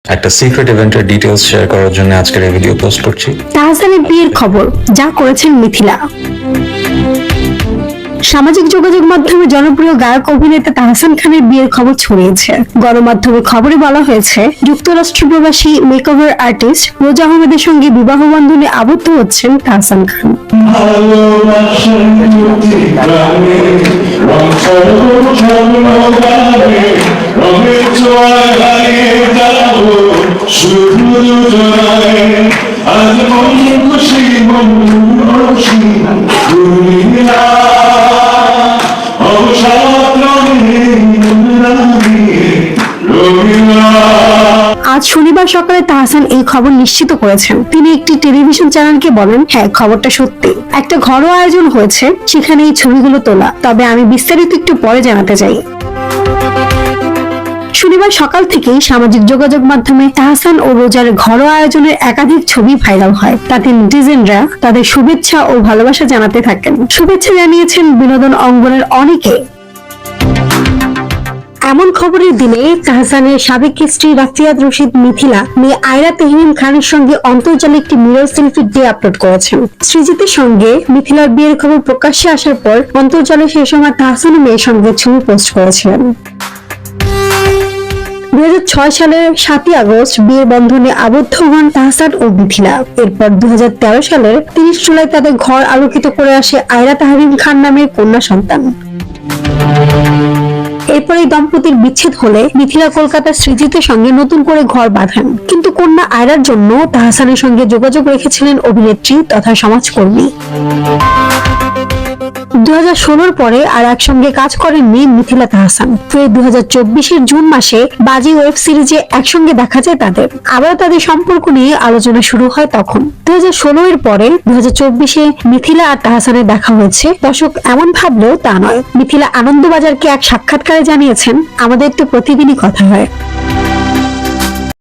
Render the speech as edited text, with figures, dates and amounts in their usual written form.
একটা সিক্রেট ইভেন্টের details share করার জন্য আজকের এই ভিডিও পোস্ট করছি। তাহসানের বিয়ের খবর যা করেছেন মিথিলা। সামাজিক যোগাযোগ মাধ্যমে জনপ্রিয় গায়ক অভিনেতা তাহসান খানের বিয়ের খবর ছড়িয়েছে। গণমাধ্যমে খবরে বলা হয়েছে, যুক্তরাষ্ট্র প্রবাসী মেকওভার আর্টিস্ট রোজা আহমেদের সঙ্গে বিবাহ বন্ধনে আবদ্ধ হচ্ছেন তাহসান খান। আজ শনিবার সকালে তাহসান এই খবর নিশ্চিত করেছেন। তিনি একটি টেলিভিশন চ্যানেলকে বলেন, হ্যাঁ, খবরটা সত্যি। একটা ঘরোয়া আয়োজন হয়েছে, সেখানে এই ছবিগুলো তোলা। তবে আমি বিস্তারিত একটু পরে জানাতে চাই। শনিবার সকাল থেকেই সামাজিক যোগাযোগ মাধ্যমে তাহসান ও রোজার ঘরোয়া আয়োজনের একাধিক ছবি ভাইরাল হয়। তাতে নেটিজেনরা তাদের শুভেচ্ছা ও ভালোবাসা জানাতে থাকেন। শুভেচ্ছা জানিয়েছেন বিনোদন অঙ্গনের অনেকে। এমন খবরের দিনে তাহসানের সাবেক স্ত্রী রাফিয়াত রশিদ মিথিলা মেয়ে আয়রা তেহরিন খানের সঙ্গে অন্তর্জালে একটি মিরর সেলফি দিয়ে আপলোড করেছেন। সৃজিতের সঙ্গে মিথিলার বিয়ের খবর প্রকাশ্যে আসার পর অন্তর্জালে সেই সময় তাহসান মেয়ের সঙ্গে ছবি পোস্ট করেছিলেন। 2006 সালের 7ই আগস্ট বিয়ের বন্ধনে আবদ্ধ হন তাহসান ও মিথিলা। এরপর 2013 সালের 30 জুলাই তাদের ঘর আলোকিত করে আসে আয়রা তাহরিন খান নামের কন্যা সন্তান। এরপর এই দম্পতির বিচ্ছেদ হলে মিথিলা কলকাতার সৃজিতের সঙ্গে নতুন করে ঘর বাঁধেন। কিন্তু কন্যা আয়রার জন্য তাহসানের সঙ্গে যোগাযোগ রেখেছিলেন অভিনেত্রী তথা সমাজকর্মী। 2016 পরে আর একসঙ্গে কাজ করেননি মিথিলা তাহসান। ফের 2024 জুন মাসে বাজি ওয়েব সিরিজে একসঙ্গে দেখা যায় তাদের। আবার তাদের সম্পর্ক নিয়ে আলোচনা শুরু হয় তখন। 2016 এর পরে 2024 মিথিলা আর তাহসানের দেখা হয়েছে। দর্শক এমন ভাবলেও তা নয়। মিথিলা আনন্দবাজারকে এক সাক্ষাৎকারে জানিয়েছেন, আমাদের তো প্রতিদিনই কথা হয়।